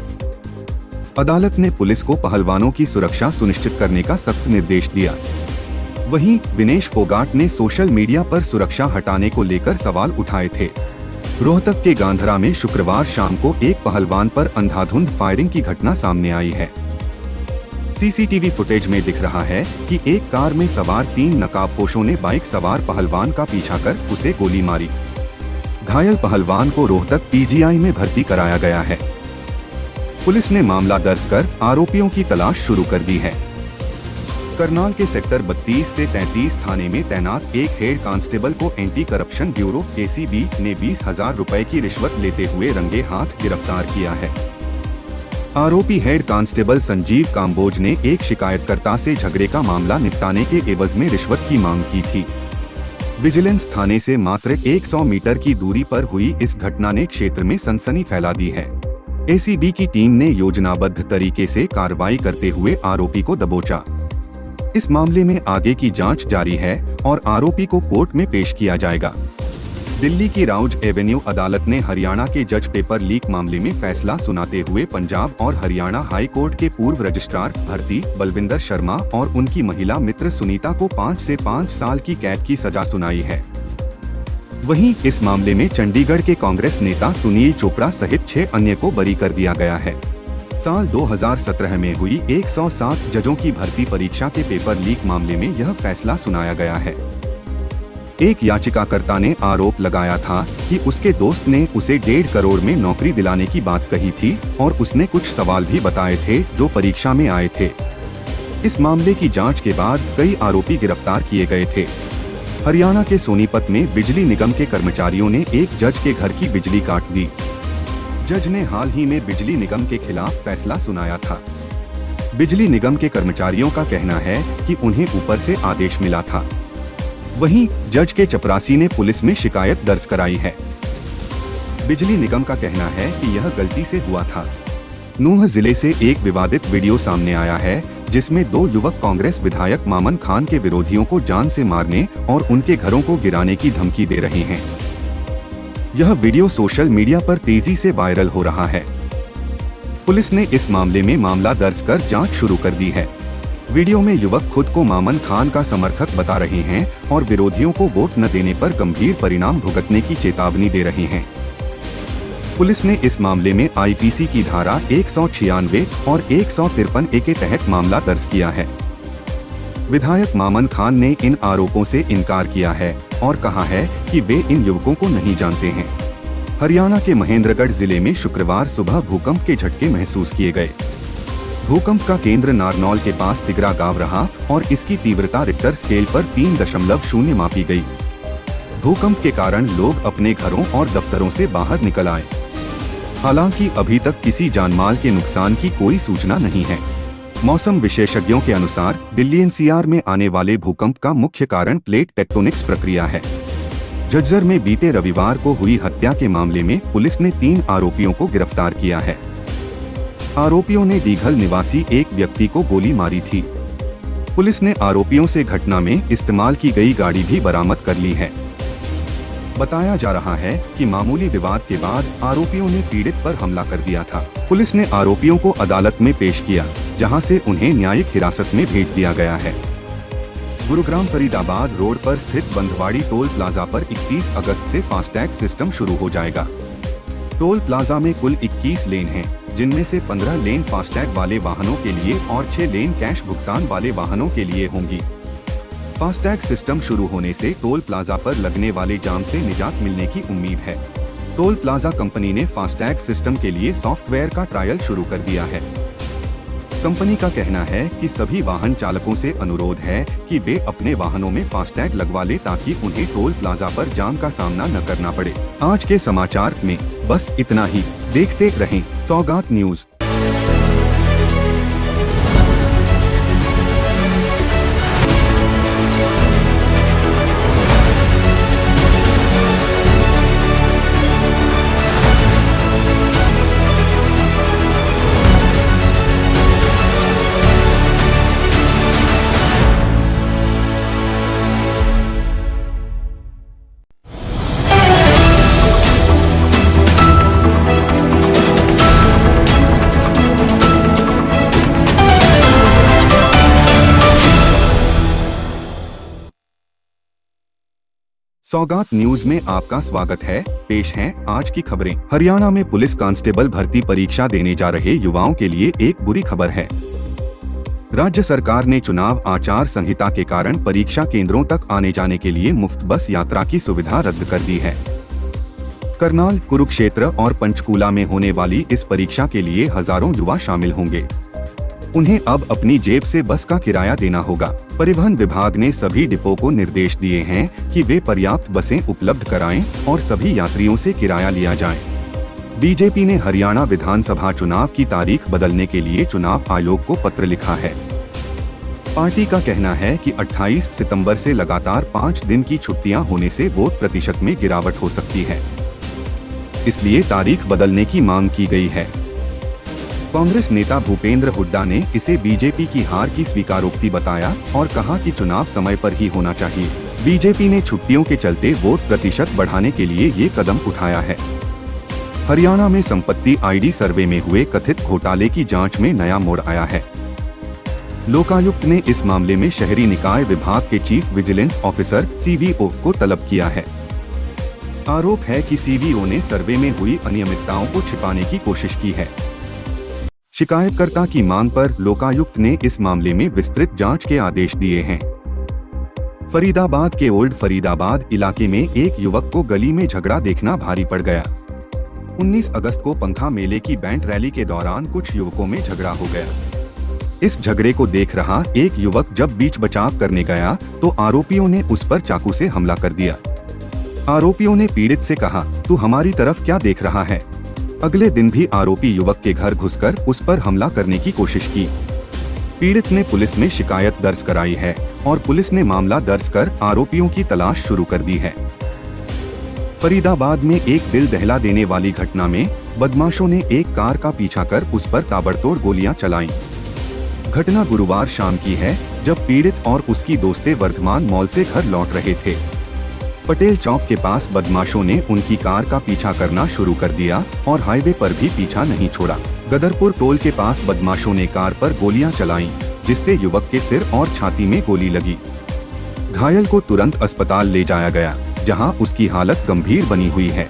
अदालत ने पुलिस को पहलवानों की सुरक्षा सुनिश्चित करने का सख्त निर्देश दिया। वहीं विनेश फोगाट ने सोशल मीडिया पर सुरक्षा हटाने को लेकर सवाल उठाए थे। रोहतक के गांधरा में शुक्रवार शाम को एक पहलवान पर अंधाधुंध फायरिंग की घटना सामने आई है। CCTV फुटेज में दिख रहा है कि एक कार में सवार 3 नकाबपोशों ने बाइक सवार पहलवान का पीछा कर उसे गोली मारी। घायल पहलवान को रोहतक PGI में भर्ती कराया गया है। पुलिस ने मामला दर्ज कर आरोपियों की तलाश शुरू कर दी है। करनाल के सेक्टर 32 से 33 थाने में तैनात एक हेड कांस्टेबल को एंटी करप्शन ब्यूरो ACB ने 20,000 रुपए की रिश्वत लेते हुए रंगे हाथ गिरफ्तार किया है। आरोपी हेड कांस्टेबल संजीव काम्बोज ने एक शिकायतकर्ता से झगड़े का मामला निपटाने के एवज में रिश्वत की मांग की थी। विजिलेंस थाने से मात्र 100 मीटर की दूरी पर हुई इस घटना ने क्षेत्र में सनसनी फैला दी है। ACB की टीम ने योजनाबद्ध तरीके से कार्रवाई करते हुए आरोपी को दबोचा। इस मामले में आगे की जांच जारी है और आरोपी को कोर्ट में पेश किया जाएगा। दिल्ली की राउज एवेन्यू अदालत ने हरियाणा के जज पेपर लीक मामले में फैसला सुनाते हुए पंजाब और हरियाणा हाई कोर्ट के पूर्व रजिस्ट्रार भरती बलविंदर शर्मा और उनकी महिला मित्र सुनीता को 5 से 5 साल की कैद की सजा सुनाई है। वहीं इस मामले में चंडीगढ़ के कांग्रेस नेता सुनील चोपड़ा सहित 6 अन्य को बरी कर दिया गया है। साल 2017 में हुई 107 जजों की भर्ती परीक्षा के पेपर लीक मामले में यह फैसला सुनाया गया है। एक याचिकाकर्ता ने आरोप लगाया था कि उसके दोस्त ने उसे 1.5 करोड़ में नौकरी दिलाने की बात कही थी और उसने कुछ सवाल भी बताए थे जो परीक्षा में आए थे। इस मामले की जांच के बाद कई आरोपी गिरफ्तार किए गए थे। हरियाणा के सोनीपत में बिजली निगम के कर्मचारियों ने एक जज के घर की बिजली काट दी। जज ने हाल ही में बिजली निगम के खिलाफ फैसला सुनाया था। बिजली निगम के कर्मचारियों का कहना है कि उन्हें ऊपर से आदेश मिला था। वहीं जज के चपरासी ने पुलिस में शिकायत दर्ज कराई है। बिजली निगम का कहना है कि यह गलती से हुआ था। नूंह जिले से एक विवादित वीडियो सामने आया है जिसमें 2 युवक कांग्रेस विधायक मामन खान के विरोधियों को जान से मारने और उनके घरों को गिराने की धमकी दे रहे हैं। यह वीडियो सोशल मीडिया पर तेजी से वायरल हो रहा है। पुलिस ने इस मामले में मामला दर्ज कर जांच शुरू कर दी है। वीडियो में युवक खुद को मामन खान का समर्थक बता रहे हैं और विरोधियों को वोट न देने पर गंभीर परिणाम भुगतने की चेतावनी दे रहे हैं। पुलिस ने इस मामले में आईपीसी की धारा 196 और 153 ए के तहत मामला दर्ज किया है। विधायक मामन खान ने इन आरोपों से इनकार किया है और कहा है कि वे इन युवकों को नहीं जानते हैं। हरियाणा के महेंद्रगढ़ जिले में शुक्रवार सुबह भूकंप के झटके महसूस किए गए। भूकंप का केंद्र नारनौल के पास तिगरा गांव रहा और इसकी तीव्रता रिक्टर स्केल पर 3.0 मापी गई। भूकंप के कारण लोग अपने घरों और दफ्तरों से बाहर निकल आए। हालांकि अभी तक किसी जानमाल के नुकसान की कोई सूचना नहीं है। मौसम विशेषज्ञों के अनुसार दिल्ली एनसीआर में आने वाले भूकंप का मुख्य कारण प्लेट टेक्टोनिक्स प्रक्रिया है। झज्जर में बीते रविवार को हुई हत्या के मामले में पुलिस ने 3 आरोपियों को गिरफ्तार किया है। आरोपियों ने डीघल निवासी एक व्यक्ति को गोली मारी थी। पुलिस ने आरोपियों से घटना में इस्तेमाल की गई गाड़ी भी बरामद कर ली है। बताया जा रहा है कि मामूली विवाद के बाद आरोपियों ने पीड़ित पर हमला कर दिया था। पुलिस ने आरोपियों को अदालत में पेश किया, जहां से उन्हें न्यायिक हिरासत में भेज दिया गया है। गुरुग्राम फरीदाबाद रोड पर स्थित बंधवाड़ी टोल प्लाजा पर 31 अगस्त से फास्टैग सिस्टम शुरू हो जाएगा। टोल प्लाजा में कुल 21 लेन हैं, जिनमें से 15 लेन फास्टैग वाले वाहनों के लिए और 6 लेन कैश भुगतान वाले वाहनों के लिए होंगी। फास्टैग सिस्टम शुरू होने से टोल प्लाजा पर लगने वाले जाम से निजात मिलने की उम्मीद है। टोल प्लाजा कंपनी ने फास्टैग सिस्टम के लिए सॉफ्टवेयर का ट्रायल शुरू कर दिया है। कंपनी का कहना है कि सभी वाहन चालकों से अनुरोध है कि वे अपने वाहनों में फास्टैग लगवा ले ताकि उन्हें टोल प्लाजा पर जाम का सामना न करना पड़े। आज के समाचार में बस इतना ही। देखते रहें सौगात न्यूज। सौगात न्यूज में आपका स्वागत है। पेश हैं आज की खबरें। हरियाणा में पुलिस कांस्टेबल भर्ती परीक्षा देने जा रहे युवाओं के लिए एक बुरी खबर है। राज्य सरकार ने चुनाव आचार संहिता के कारण परीक्षा केंद्रों तक आने जाने के लिए मुफ्त बस यात्रा की सुविधा रद्द कर दी है। करनाल, कुरुक्षेत्र और पंचकूला में होने वाली इस परीक्षा के लिए हजारों युवा शामिल होंगे। उन्हें अब अपनी जेब से बस का किराया देना होगा। परिवहन विभाग ने सभी डिपो को निर्देश दिए हैं कि वे पर्याप्त बसें उपलब्ध कराएं और सभी यात्रियों से किराया लिया जाए। बीजेपी ने हरियाणा विधानसभा चुनाव की तारीख बदलने के लिए चुनाव आयोग को पत्र लिखा है। पार्टी का कहना है कि 28 सितंबर से लगातार 5 दिन की छुट्टियां होने से वोट प्रतिशत में गिरावट हो सकती है, इसलिए तारीख बदलने की मांग की गई है। कांग्रेस नेता भूपेंद्र हुड्डा ने इसे बीजेपी की हार की स्वीकारोक्ति बताया और कहा कि चुनाव समय पर ही होना चाहिए। बीजेपी ने छुट्टियों के चलते वोट प्रतिशत बढ़ाने के लिए ये कदम उठाया है। हरियाणा में संपत्ति आईडी सर्वे में हुए कथित घोटाले की जांच में नया मोड़ आया है। लोकायुक्त ने इस मामले में शहरी निकाय विभाग के चीफ विजिलेंस ऑफिसर (CVO) को तलब किया है। आरोप है कि सीवीओ ने सर्वे में हुई अनियमितताओं को छिपाने की कोशिश की है। शिकायतकर्ता की मांग पर लोकायुक्त ने इस मामले में विस्तृत जांच के आदेश दिए हैं। फरीदाबाद के ओल्ड फरीदाबाद इलाके में एक युवक को गली में झगड़ा देखना भारी पड़ गया। 19 अगस्त को पंखा मेले की बैंड रैली के दौरान कुछ युवकों में झगड़ा हो गया। इस झगड़े को देख रहा एक युवक जब बीच बचाव करने गया तो आरोपियों ने उस पर चाकू से हमला कर दिया। आरोपियों ने पीड़ित से कहा, तू हमारी तरफ क्या देख रहा है। अगले दिन भी आरोपी युवक के घर घुसकर उस पर हमला करने की कोशिश की। पीड़ित ने पुलिस में शिकायत दर्ज कराई है और पुलिस ने मामला दर्ज कर आरोपियों की तलाश शुरू कर दी है। फरीदाबाद में एक दिल दहला देने वाली घटना में बदमाशों ने एक कार का पीछा कर उस पर ताबड़तोड़ गोलियां चलाईं। घटना गुरुवार शाम की है, जब पीड़ित और उसकी दोस्तें वर्धमान मॉल से घर लौट रहे थे। पटेल चौक के पास बदमाशों ने उनकी कार का पीछा करना शुरू कर दिया और हाईवे पर भी पीछा नहीं छोड़ा। गदरपुर टोल के पास बदमाशों ने कार पर गोलियां चलाईं, जिससे युवक के सिर और छाती में गोली लगी। घायल को तुरंत अस्पताल ले जाया गया, जहां उसकी हालत गंभीर बनी हुई है।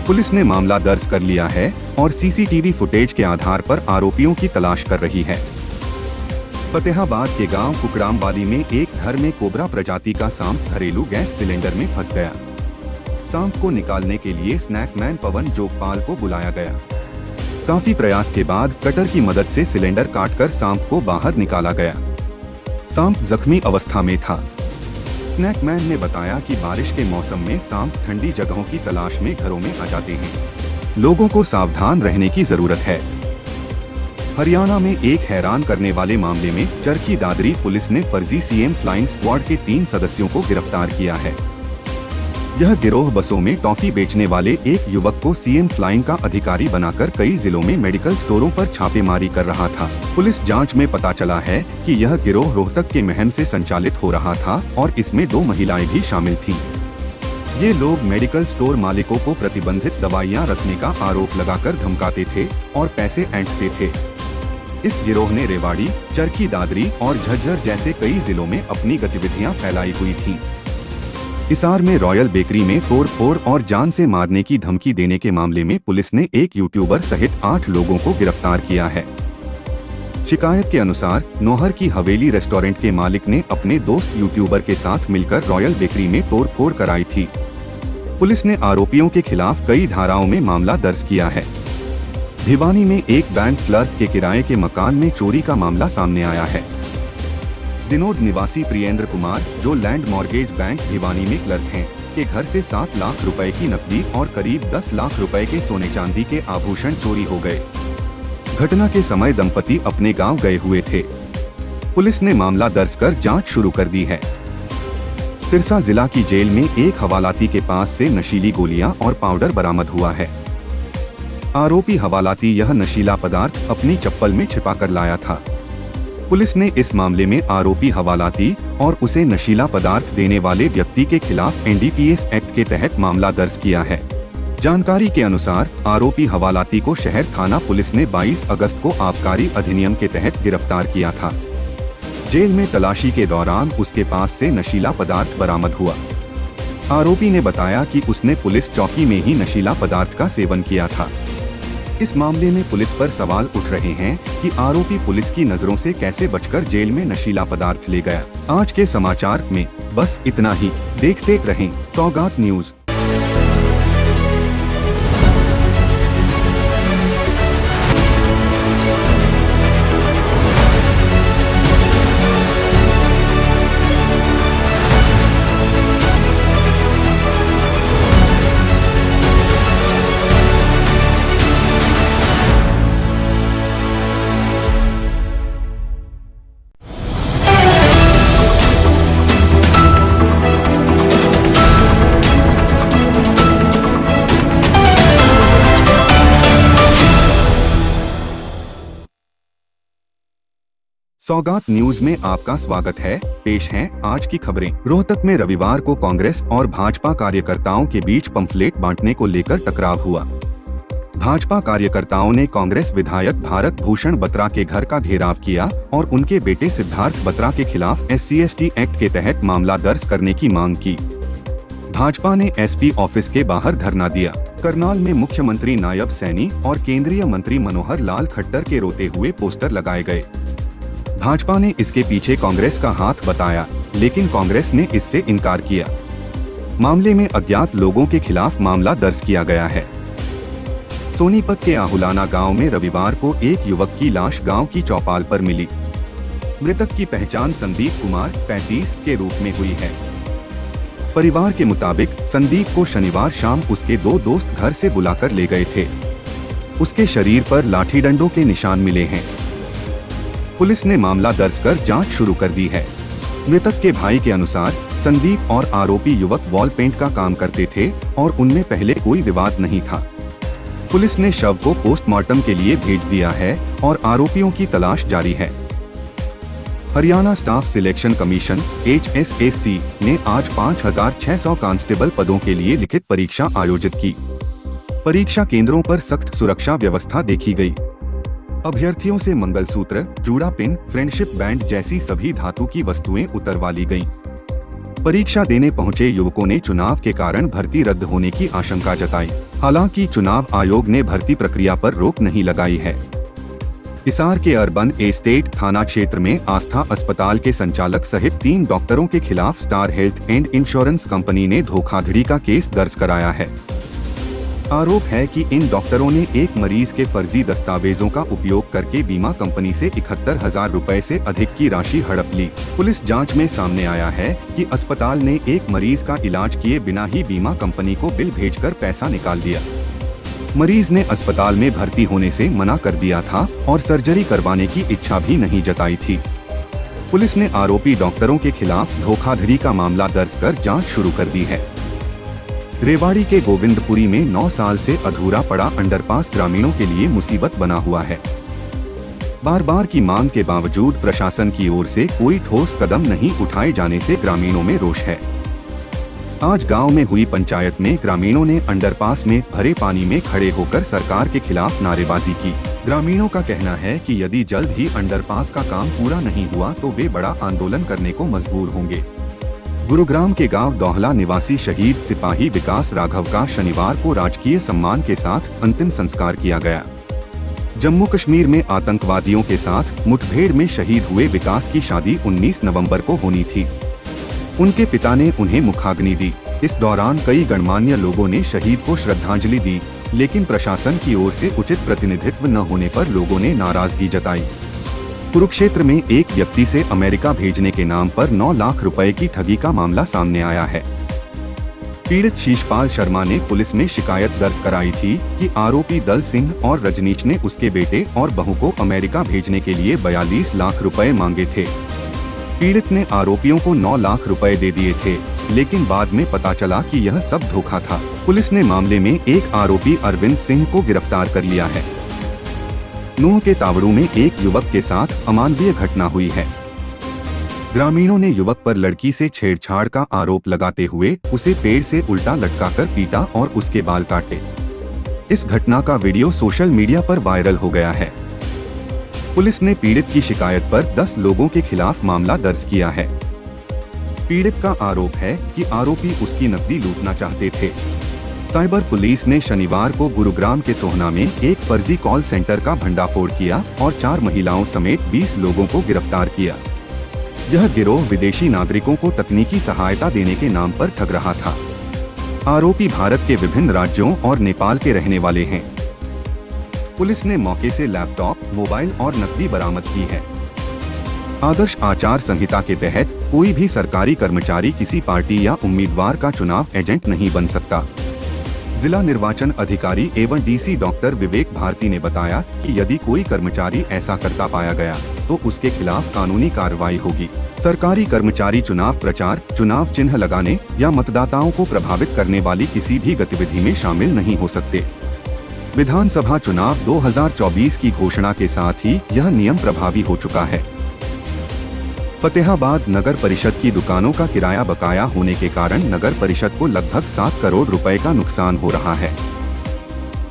पुलिस ने मामला दर्ज कर लिया है और सीसीटीवी फुटेज के आधार पर आरोपियों की तलाश कर रही है। फतेहाबाद के गांव कुकड़ामवाली में एक घर में कोबरा प्रजाति का सांप घरेलू गैस सिलेंडर में फंस गया। सांप को निकालने के लिए स्नैकमैन पवन जोगपाल को बुलाया गया। काफी प्रयास के बाद कटर की मदद से सिलेंडर काटकर सांप को बाहर निकाला गया। सांप जख्मी अवस्था में था। स्नैकमैन ने बताया कि बारिश के मौसम में सांप ठंडी जगहों की तलाश में घरों में आ जाते हैं। लोगों को सावधान रहने की जरूरत है। हरियाणा में एक हैरान करने वाले मामले में चरखी दादरी पुलिस ने फर्जी सीएम फ्लाइंग स्क्वाड के 3 सदस्यों को गिरफ्तार किया है। यह गिरोह बसों में टॉफी बेचने वाले एक युवक को सीएम फ्लाइंग का अधिकारी बनाकर कई जिलों में मेडिकल स्टोरों पर छापेमारी कर रहा था। पुलिस जांच में पता चला है कि यह गिरोह रोहतक के महम से संचालित हो रहा था और इसमें 2 महिलाएं भी शामिल थीं। ये लोग मेडिकल स्टोर मालिकों को प्रतिबंधित दवाइयां रखने का आरोप लगाकर धमकाते थे और पैसे ऐंठते थे। इस गिरोह ने रेवाड़ी, चरखी दादरी और झज्जर जैसे कई जिलों में अपनी गतिविधियां फैलाई हुई थीं। हिसार में रॉयल बेकरी में तोड़फोड़ और जान से मारने की धमकी देने के मामले में पुलिस ने एक यूट्यूबर सहित 8 लोगों को गिरफ्तार किया है। शिकायत के अनुसार नौहर की हवेली रेस्टोरेंट के मालिक ने अपने दोस्त यूट्यूबर के साथ मिलकर रॉयल बेकरी में तोड़फोड़ कराई थी। पुलिस ने आरोपियों के खिलाफ कई धाराओं में मामला दर्ज किया है। भिवानी में एक बैंक क्लर्क के किराए के मकान में चोरी का मामला सामने आया है। दिनोद निवासी प्रियेंद्र कुमार, जो लैंड मॉर्गेज बैंक भिवानी में क्लर्क हैं, के घर से 7 लाख रुपए की नकदी और करीब 10 लाख रुपए के सोने चांदी के आभूषण चोरी हो गए। घटना के समय दंपति अपने गांव गए हुए थे। पुलिस ने मामला दर्ज कर जांच शुरू कर दी है। सिरसा जिला की जेल में एक हवालाती के पास से नशीली गोलियां और पाउडर बरामद हुआ है। आरोपी हवालाती यह नशीला पदार्थ अपनी चप्पल में छिपा कर लाया था। पुलिस ने इस मामले में आरोपी हवालाती और उसे नशीला पदार्थ देने वाले व्यक्ति के खिलाफ एनडीपीएस एक्ट के तहत मामला दर्ज किया है। जानकारी के अनुसार आरोपी हवालाती को शहर थाना पुलिस ने 22 अगस्त को आबकारी अधिनियम के तहत गिरफ्तार किया था। जेल में तलाशी के दौरान उसके पास से नशीला पदार्थ बरामद हुआ। आरोपी ने बताया कि उसने पुलिस चौकी में ही नशीला पदार्थ का सेवन किया था। इस मामले में पुलिस पर सवाल उठ रहे हैं कि आरोपी पुलिस की नजरों से कैसे बचकर जेल में नशीला पदार्थ ले गया। आज के समाचार में बस इतना ही। देखते रहें सौगात न्यूज। सौगात न्यूज में आपका स्वागत है। पेश हैं आज की खबरें। रोहतक में रविवार को कांग्रेस और भाजपा कार्यकर्ताओं के बीच पंफलेट बांटने को लेकर टकराव हुआ। भाजपा कार्यकर्ताओं ने कांग्रेस विधायक भारत भूषण बत्रा के घर का घेराव किया और उनके बेटे सिद्धार्थ बत्रा के खिलाफ SC/ST एक्ट के तहत मामला दर्ज करने की मांग की। भाजपा ने एसपी ऑफिस के बाहर धरना दिया। करनाल में मुख्यमंत्री नायब सैनी और केंद्रीय मंत्री मनोहर लाल खट्टर के रोते हुए पोस्टर लगाए गए। भाजपा ने इसके पीछे कांग्रेस का हाथ बताया, लेकिन कांग्रेस ने इससे इनकार किया। मामले में अज्ञात लोगों के खिलाफ मामला दर्ज किया गया है। सोनीपत के आहुलाना गांव में रविवार को एक युवक की लाश गांव की चौपाल पर मिली। मृतक की पहचान संदीप कुमार 35 के रूप में हुई है। परिवार के मुताबिक संदीप को शनिवार शाम उसके 2 दोस्त घर से बुलाकर ले गए थे। उसके शरीर पर लाठी डंडों के निशान मिले हैं। पुलिस ने मामला दर्ज कर जांच शुरू कर दी है। मृतक के भाई के अनुसार संदीप और आरोपी युवक वॉल पेंट का काम करते थे और उनमें पहले कोई विवाद नहीं था। पुलिस ने शव को पोस्टमार्टम के लिए भेज दिया है और आरोपियों की तलाश जारी है। Haryana staff selection commission HSSC ने आज 5,600 कांस्टेबल पदों के लिए लिखित परीक्षा आयोजित की। परीक्षा केंद्रों पर सख्त सुरक्षा व्यवस्था देखी गई। अभ्यर्थियों से मंगलसूत्र, जूड़ा पिन, फ्रेंडशिप बैंड जैसी सभी धातु की वस्तुएं उतरवा ली गईं। परीक्षा देने पहुंचे युवकों ने चुनाव के कारण भर्ती रद्द होने की आशंका जताई। हालांकि चुनाव आयोग ने भर्ती प्रक्रिया पर रोक नहीं लगाई है। हिसार के अर्बन एस्टेट थाना क्षेत्र में आस्था अस्पताल के संचालक सहित 3 डॉक्टरों के खिलाफ star health and insurance company ने धोखाधड़ी का केस दर्ज कराया है। आरोप है कि इन डॉक्टरों ने एक मरीज के फर्जी दस्तावेजों का उपयोग करके बीमा कंपनी से 71,000 रुपए से अधिक की राशि हड़प ली। पुलिस जांच में सामने आया है कि अस्पताल ने एक मरीज का इलाज किए बिना ही बीमा कंपनी को बिल भेजकर पैसा निकाल दिया। मरीज ने अस्पताल में भर्ती होने से मना कर दिया था और सर्जरी करवाने की इच्छा भी नहीं जताई थी। पुलिस ने आरोपी डॉक्टरों के खिलाफ धोखाधड़ी का मामला दर्ज कर जांच शुरू कर दी है। रेवाड़ी के गोविंदपुरी में 9 साल से अधूरा पड़ा अंडरपास ग्रामीणों के लिए मुसीबत बना हुआ है। बार बार की मांग के बावजूद प्रशासन की ओर से कोई ठोस कदम नहीं उठाए जाने से ग्रामीणों में रोष है। आज गांव में हुई पंचायत में ग्रामीणों ने अंडरपास में भरे पानी में खड़े होकर सरकार के खिलाफ नारेबाजी की। ग्रामीणों का कहना है कि यदि जल्द ही अंडरपास का काम पूरा नहीं हुआ तो वे बड़ा आंदोलन करने को मजबूर होंगे। गुरुग्राम के गांव दोहला निवासी शहीद सिपाही विकास राघव का शनिवार को राजकीय सम्मान के साथ अंतिम संस्कार किया गया। जम्मू कश्मीर में आतंकवादियों के साथ मुठभेड़ में शहीद हुए विकास की शादी 19 नवंबर को होनी थी। उनके पिता ने उन्हें मुखाग्नि दी। इस दौरान कई गणमान्य लोगों ने शहीद को श्रद्धांजलि दी, लेकिन प्रशासन की ओर से उचित प्रतिनिधित्व न होने पर लोगों ने नाराजगी जताई। कुरुक्षेत्र में एक व्यक्ति से अमेरिका भेजने के नाम पर 9 लाख रुपए की ठगी का मामला सामने आया है। पीड़ित शीशपाल शर्मा ने पुलिस में शिकायत दर्ज कराई थी कि आरोपी दल सिंह और रजनीश ने उसके बेटे और बहू को अमेरिका भेजने के लिए 42 लाख रुपए मांगे थे। पीड़ित ने आरोपियों को 9 लाख रुपए दे दिए थे, लेकिन बाद में पता चला कि यह सब धोखा था। पुलिस ने मामले में एक आरोपी अरविंद सिंह को गिरफ्तार कर लिया है। नूंह के तावड़ू में एक युवक के साथ अमानवीय घटना हुई है। ग्रामीणों ने युवक पर लड़की से छेड़छाड़ का आरोप लगाते हुए उसे पेड़ से उल्टा लटकाकर पीटा और उसके बाल काटे। इस घटना का वीडियो सोशल मीडिया पर वायरल हो गया है। पुलिस ने पीड़ित की शिकायत पर 10 लोगों के खिलाफ मामला दर्ज किया है। पीड़ित का आरोप है कि आरोपी उसकी नकदी लूटना चाहते थे। साइबर पुलिस ने शनिवार को गुरुग्राम के सोहना में एक फर्जी कॉल सेंटर का भंडाफोड़ किया और 4 महिलाओं समेत 20 लोगों को गिरफ्तार किया। यह गिरोह विदेशी नागरिकों को तकनीकी सहायता देने के नाम पर ठग रहा था। आरोपी भारत के विभिन्न राज्यों और नेपाल के रहने वाले हैं। पुलिस ने मौके से लैपटॉप, मोबाइल और नकदी बरामद की है। आदर्श आचार संहिता के तहत कोई भी सरकारी कर्मचारी किसी पार्टी या उम्मीदवार का चुनाव एजेंट नहीं बन सकता। जिला निर्वाचन अधिकारी एवं डीसी डॉक्टर विवेक भारती ने बताया कि यदि कोई कर्मचारी ऐसा करता पाया गया तो उसके खिलाफ कानूनी कार्रवाई होगी। सरकारी कर्मचारी चुनाव प्रचार, चुनाव चिन्ह लगाने या मतदाताओं को प्रभावित करने वाली किसी भी गतिविधि में शामिल नहीं हो सकते। विधानसभा चुनाव 2024 की घोषणा के साथ ही यह नियम प्रभावी हो चुका है। फतेहाबाद नगर परिषद की दुकानों का किराया बकाया होने के कारण नगर परिषद को लगभग 7 करोड़ रुपए का नुकसान हो रहा है।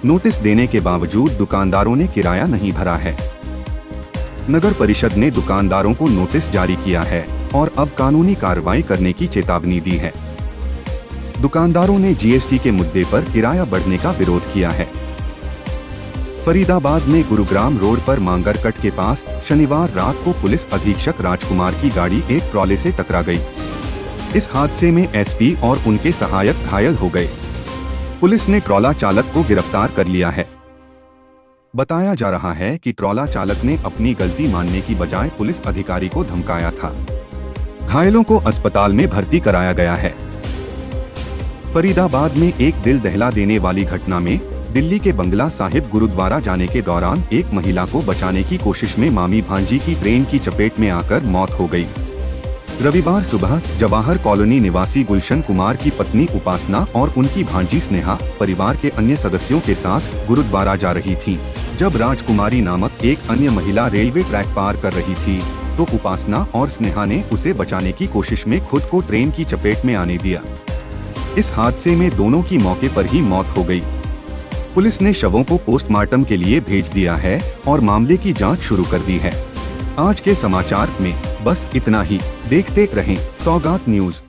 नोटिस देने के बावजूद दुकानदारों ने किराया नहीं भरा है। नगर परिषद ने दुकानदारों को नोटिस जारी किया है और अब कानूनी कार्रवाई करने की चेतावनी दी है। दुकानदारों ने जीएसटी के मुद्दे पर किराया बढ़ने का विरोध किया है। फरीदाबाद में गुरुग्राम रोड पर मांगरकट के पास शनिवार रात को पुलिस अधीक्षक राजकुमार की गाड़ी एक ट्रॉले से टकरा गई। इस हादसे में एसपी और उनके सहायक घायल हो गए। पुलिस ने ट्रॉला चालक को गिरफ्तार कर लिया है। बताया जा रहा है कि ट्रॉला चालक ने अपनी गलती मानने की बजाय पुलिस अधिकारी को धमकाया था। घायलों को अस्पताल में भर्ती कराया गया है। फरीदाबाद में एक दिल दहला देने वाली घटना में दिल्ली के बंगला साहिब गुरुद्वारा जाने के दौरान एक महिला को बचाने की कोशिश में मामी भांजी की ट्रेन की चपेट में आकर मौत हो गई। रविवार सुबह जवाहर कॉलोनी निवासी गुलशन कुमार की पत्नी उपासना और उनकी भांजी स्नेहा परिवार के अन्य सदस्यों के साथ गुरुद्वारा जा रही थी। जब राजकुमारी नामक एक अन्य महिला रेलवे ट्रैक पार कर रही थी तो उपासना और स्नेहा ने उसे बचाने की कोशिश में खुद को ट्रेन की चपेट में आने दिया। इस हादसे में दोनों की मौके पर ही मौत हो गई। पुलिस ने शवों को पोस्टमार्टम के लिए भेज दिया है और मामले की जांच शुरू कर दी है। आज के समाचार में बस इतना ही। देखते रहें सौगात न्यूज।